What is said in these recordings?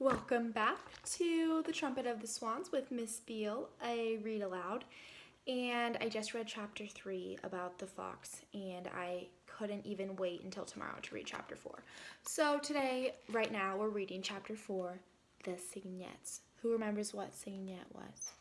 Welcome back to The Trumpet of the Swans with Miss Beale, a read aloud. And I just read chapter 3 about the fox, and I couldn't even wait until tomorrow to read chapter 4. So today, right now, we're reading chapter 4, The Cygnettes. Who remembers what cygnet was?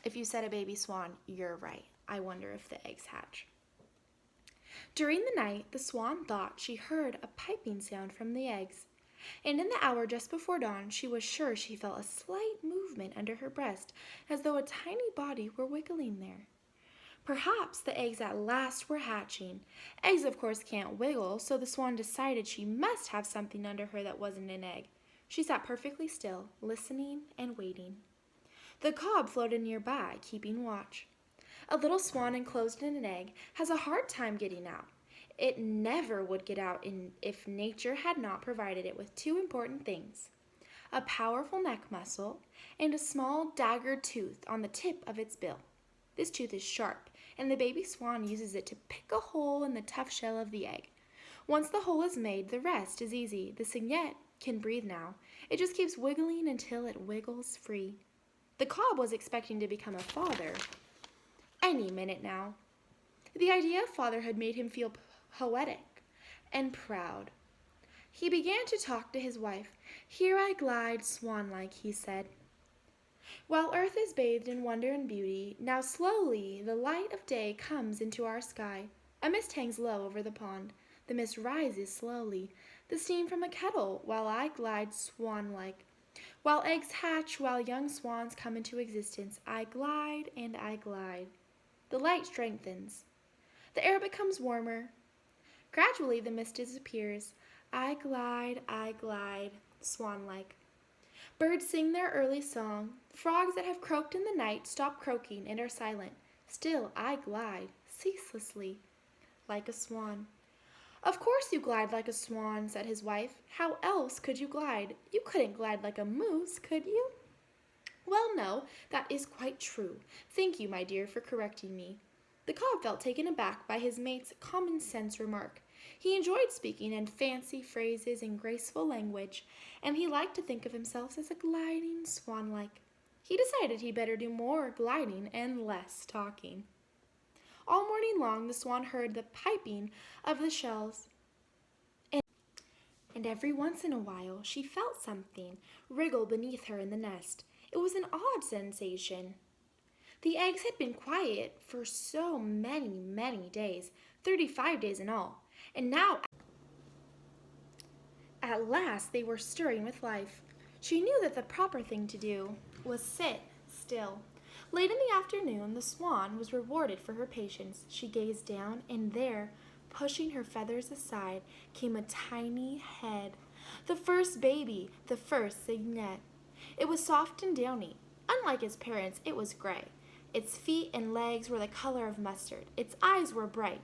If you said a baby swan, you're right. I wonder if the eggs hatch. During the night, the swan thought she heard a piping sound from the eggs. And in the hour just before dawn, she was sure she felt a slight movement under her breast, as though a tiny body were wiggling there. Perhaps the eggs at last were hatching. Eggs, of course, can't wiggle, so the swan decided she must have something under her that wasn't an egg. She sat perfectly still, listening and waiting. The cob floated nearby, keeping watch. A little swan enclosed in an egg has a hard time getting out. It never would get out if nature had not provided it with two important things: a powerful neck muscle and a small dagger tooth on the tip of its bill. This tooth is sharp, and the baby swan uses it to pick a hole in the tough shell of the egg. Once the hole is made, the rest is easy. The cygnet can breathe now. It just keeps wiggling until it wiggles free. The cob was expecting to become a father any minute now. The idea of fatherhood made him feel poetic and proud. He began to talk to his wife. "Here I glide swan-like," he said. "While earth is bathed in wonder and beauty, now slowly the light of day comes into our sky. A mist hangs low over the pond. The mist rises slowly, the steam from a kettle, while I glide swan-like. While eggs hatch, while young swans come into existence, I glide and I glide. The light strengthens. The air becomes warmer. Gradually the mist disappears. I glide, swan-like. Birds sing their early song. Frogs that have croaked in the night stop croaking and are silent. Still I glide, ceaselessly, like a swan." "Of course you glide like a swan," said his wife. "How else could you glide? You couldn't glide like a moose, could you?" "Well, no, that is quite true. Thank you, my dear, for correcting me." The cob felt taken aback by his mate's common-sense remark. He enjoyed speaking in fancy phrases and graceful language, and he liked to think of himself as a gliding swan-like. He decided he'd better do more gliding and less talking. All morning long the swan heard the piping of the shells, and every once in a while she felt something wriggle beneath her in the nest. It was an odd sensation. The eggs had been quiet for so many days, 35 days in all, and now at last they were stirring with life. She knew that the proper thing to do was sit still. Late in the afternoon, the swan was rewarded for her patience. She gazed down, and there, pushing her feathers aside, came a tiny head. The first baby, the first cygnet. It was soft and downy. Unlike its parents, it was gray. Its feet and legs were the color of mustard. Its eyes were bright.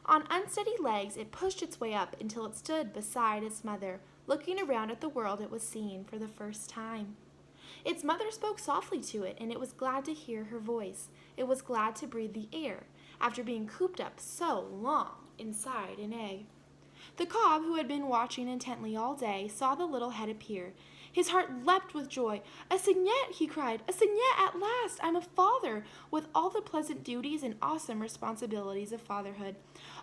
On unsteady legs, it pushed its way up until it stood beside its mother, looking around at the world it was seeing for the first time. Its mother spoke softly to it, and it was glad to hear her voice. It was glad to breathe the air, after being cooped up so long inside an egg. The cob, who had been watching intently all day, saw the little head appear. His heart leapt with joy. "A cygnet!" he cried. "A cygnet at last! I'm a father, with all the pleasant duties and awesome responsibilities of fatherhood.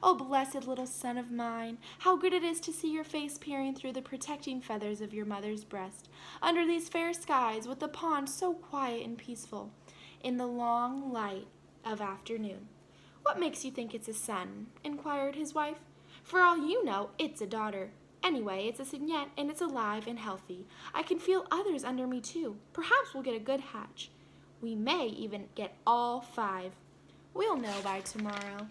Oh, blessed little son of mine! How good it is to see your face peering through the protecting feathers of your mother's breast, under these fair skies, with the pond so quiet and peaceful, in the long light of afternoon." "What makes you think it's a son?" inquired his wife. "For all you know, it's a daughter. Anyway, it's a cygnet, and it's alive and healthy. I can feel others under me, too. Perhaps we'll get a good hatch. We may even get all 5. We'll know by tomorrow."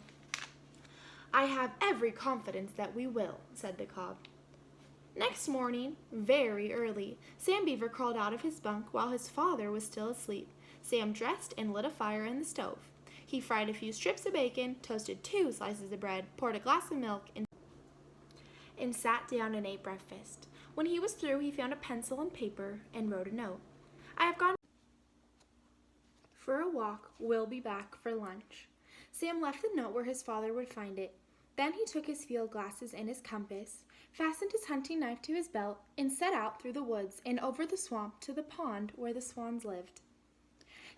"I have every confidence that we will," said the cob. Next morning, very early, Sam Beaver crawled out of his bunk while his father was still asleep. Sam dressed and lit a fire in the stove. He fried a few strips of bacon, toasted 2 slices of bread, poured a glass of milk, and sat down and ate breakfast. When he was through, he found a pencil and paper and wrote a note. "I have gone for a walk. Will be back for lunch." Sam left the note where his father would find it. Then he took his field glasses and his compass, fastened his hunting knife to his belt, and set out through the woods and over the swamp to the pond where the swans lived.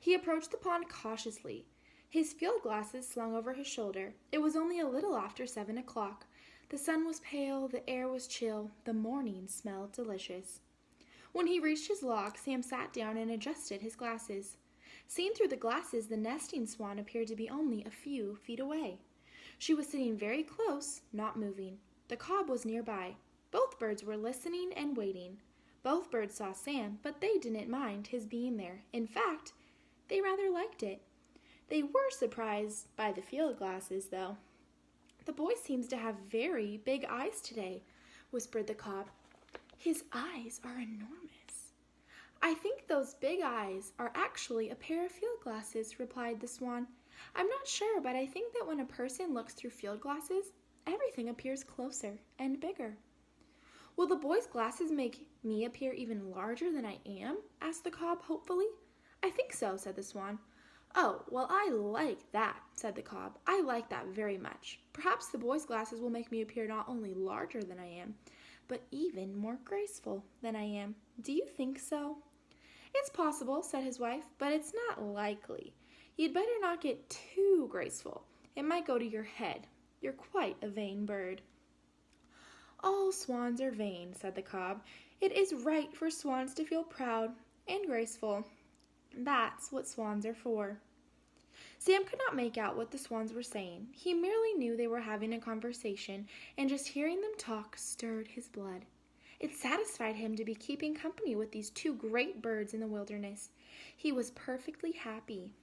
He approached the pond cautiously, his field glasses slung over his shoulder. It was only a little after 7 o'clock. The sun was pale, the air was chill, the morning smelled delicious. When he reached his log, Sam sat down and adjusted his glasses. Seen through the glasses, the nesting swan appeared to be only a few feet away. She was sitting very close, not moving. The cob was nearby. Both birds were listening and waiting. Both birds saw Sam, but they didn't mind his being there. In fact, they rather liked it. They were surprised by the field glasses, though. "The boy seems to have very big eyes today," whispered the cob. "His eyes are enormous." "I think those big eyes are actually a pair of field glasses," replied the swan. "I'm not sure, but I think that when a person looks through field glasses, everything appears closer and bigger." "Will the boy's glasses make me appear even larger than I am?" asked the cob hopefully. "I think so," said the swan. "Oh, well, I like that," said the cob. "I like that very much. Perhaps the boy's glasses will make me appear not only larger than I am, but even more graceful than I am. Do you think so?" "It's possible," said his wife, "but it's not likely. You'd better not get too graceful. It might go to your head. You're quite a vain bird." "All swans are vain," said the cob. "It is right for swans to feel proud and graceful. That's what swans are for." Sam could not make out what the swans were saying. He merely knew they were having a conversation, and just hearing them talk stirred his blood. It satisfied him to be keeping company with these two great birds in the wilderness. He was perfectly happy.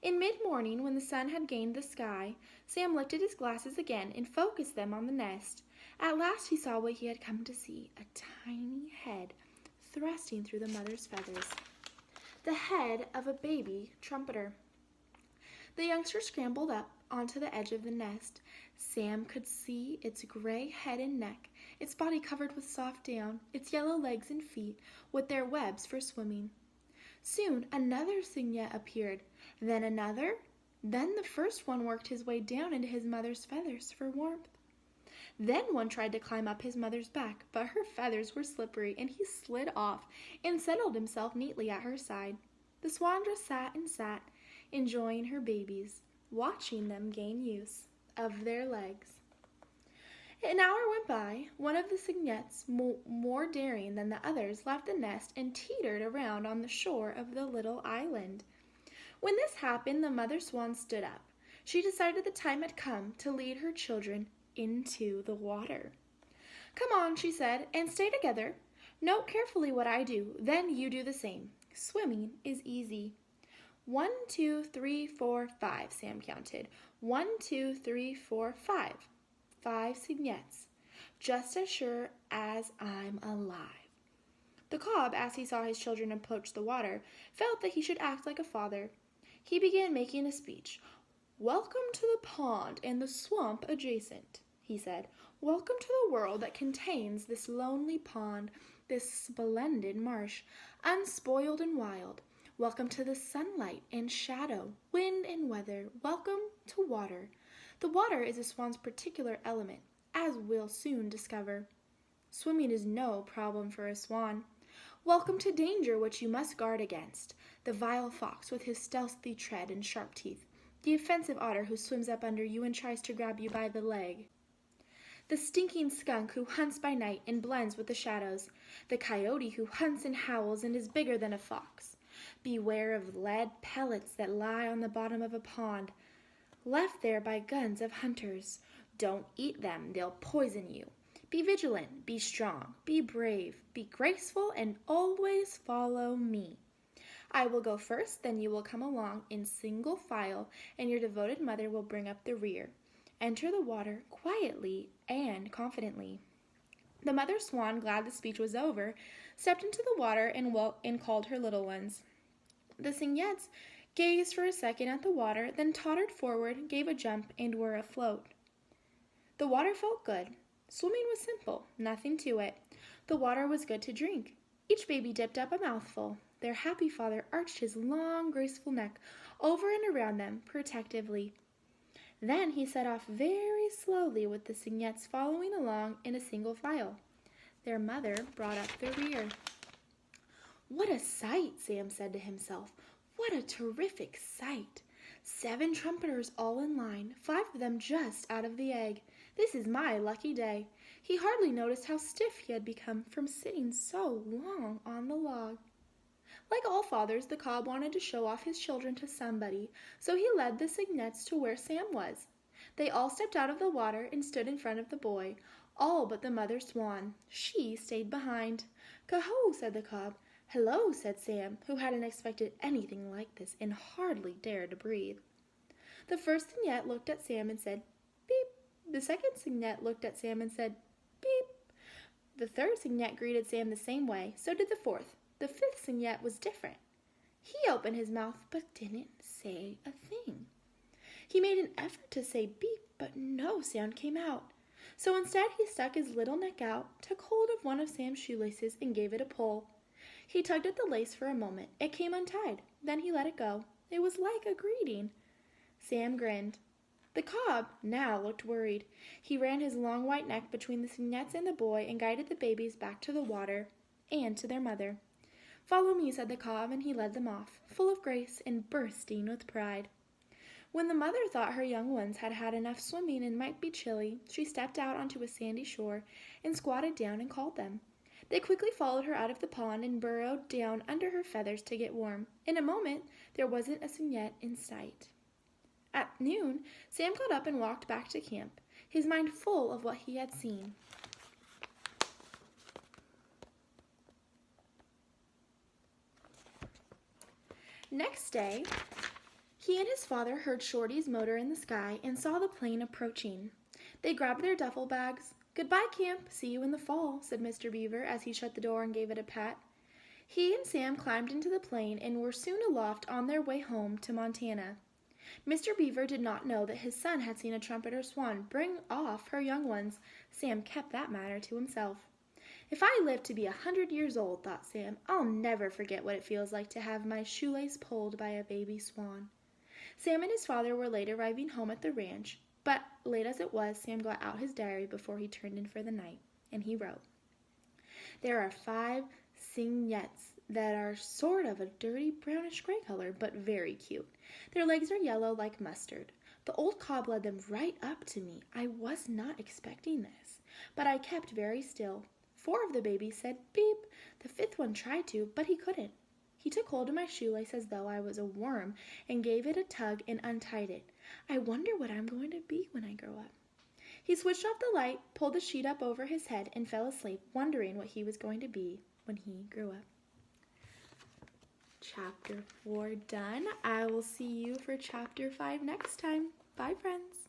In mid-morning, when the sun had gained the sky, Sam lifted his glasses again and focused them on the nest. At last he saw what he had come to see, a tiny head thrusting through the mother's feathers. The head of a baby trumpeter. The youngster scrambled up onto the edge of the nest. Sam could see its gray head and neck, its body covered with soft down, its yellow legs and feet with their webs for swimming. Soon another cygnet appeared, then another. Then the first one worked his way down into his mother's feathers for warmth. Then one tried to climb up his mother's back, but her feathers were slippery, and he slid off and settled himself neatly at her side. The swan just sat and sat, enjoying her babies, watching them gain use of their legs. An hour went by. One of the cygnets, more daring than the others, left the nest and teetered around on the shore of the little island. When this happened, the mother swan stood up. She decided the time had come to lead her children into the water. "Come on," she said, "and stay together. Note carefully what I do, then you do the same. Swimming is easy." 1, 2, 3, 4, 5, Sam counted. 1, 2, 3, 4, 5. 5 cygnets. Just as sure as I'm alive. The cob, as he saw his children approach the water, felt that he should act like a father. He began making a speech. "Welcome to the pond and the swamp adjacent," he said. "Welcome to the world that contains this lonely pond, this splendid marsh, unspoiled and wild. Welcome to the sunlight and shadow, wind and weather. Welcome to water. The water is a swan's particular element, as we'll soon discover. Swimming is no problem for a swan. Welcome to danger, which you must guard against. The vile fox with his stealthy tread and sharp teeth. The offensive otter who swims up under you and tries to grab you by the leg. The stinking skunk who hunts by night and blends with the shadows. The coyote who hunts and howls and is bigger than a fox. Beware of lead pellets that lie on the bottom of a pond, left there by guns of hunters. Don't eat them, they'll poison you. Be vigilant, be strong, be brave, be graceful, and always follow me. I will go first, then you will come along in single file, and your devoted mother will bring up the rear. Enter the water quietly and confidently." The mother swan, glad the speech was over, stepped into the water and called her little ones. The cygnets gazed for a second at the water, then tottered forward, gave a jump, and were afloat. The water felt good. Swimming was simple, nothing to it. The water was good to drink. Each baby dipped up a mouthful. Their happy father arched his long, graceful neck over and around them protectively. Then he set off very slowly with the cygnettes following along in a single file. Their mother brought up the rear. "What a sight," Sam said to himself. "What a terrific sight. 7 trumpeters all in line, 5 of them just out of the egg. This is my lucky day." He hardly noticed how stiff he had become from sitting so long on the log. Like all fathers, the cob wanted to show off his children to somebody, so he led the cygnettes to where Sam was. They all stepped out of the water and stood in front of the boy, all but the mother swan. She stayed behind. "Coho," said the cob. "Hello," said Sam, who hadn't expected anything like this and hardly dared to breathe. The first cygnette looked at Sam and said, "Beep." The second cygnette looked at Sam and said, "Beep." The third cygnette greeted Sam the same way, so did the fourth. The fifth cygnette was different. He opened his mouth but didn't say a thing. He made an effort to say beep, but no sound came out. So instead he stuck his little neck out, took hold of one of Sam's shoelaces, and gave it a pull. He tugged at the lace for a moment. It came untied. Then he let it go. It was like a greeting. Sam grinned. The cob now looked worried. He ran his long white neck between the cygnettes and the boy and guided the babies back to the water and to their mother. "Follow me," said the cob, and he led them off, full of grace and bursting with pride. When the mother thought her young ones had had enough swimming and might be chilly, she stepped out onto a sandy shore and squatted down and called them. They quickly followed her out of the pond and burrowed down under her feathers to get warm. In a moment, there wasn't a cygnette in sight. At noon, Sam got up and walked back to camp, his mind full of what he had seen. Next day, he and his father heard Shorty's motor in the sky and saw the plane approaching. They grabbed their duffel bags. "Goodbye, camp. See you in the fall," said Mr. Beaver as he shut the door and gave it a pat. He and Sam climbed into the plane and were soon aloft on their way home to Montana. Mr. Beaver did not know that his son had seen a trumpeter swan bring off her young ones. Sam kept that matter to himself. "If I live to be 100 years old," thought Sam, "I'll never forget what it feels like to have my shoelace pulled by a baby swan." Sam and his father were late arriving home at the ranch, but late as it was, Sam got out his diary before he turned in for the night, and he wrote, "There are 5 cygnettes that are sort of a dirty brownish-gray color, but very cute. Their legs are yellow like mustard. The old cob led them right up to me. I was not expecting this, but I kept very still. 4 of the babies said beep. The 5th one tried to, but he couldn't. He took hold of my shoelace as though I was a worm and gave it a tug and untied it. I wonder what I'm going to be when I grow up." He switched off the light, pulled the sheet up over his head, and fell asleep, wondering what he was going to be when he grew up. Chapter 4 done. I will see you for Chapter 5 next time. Bye, friends.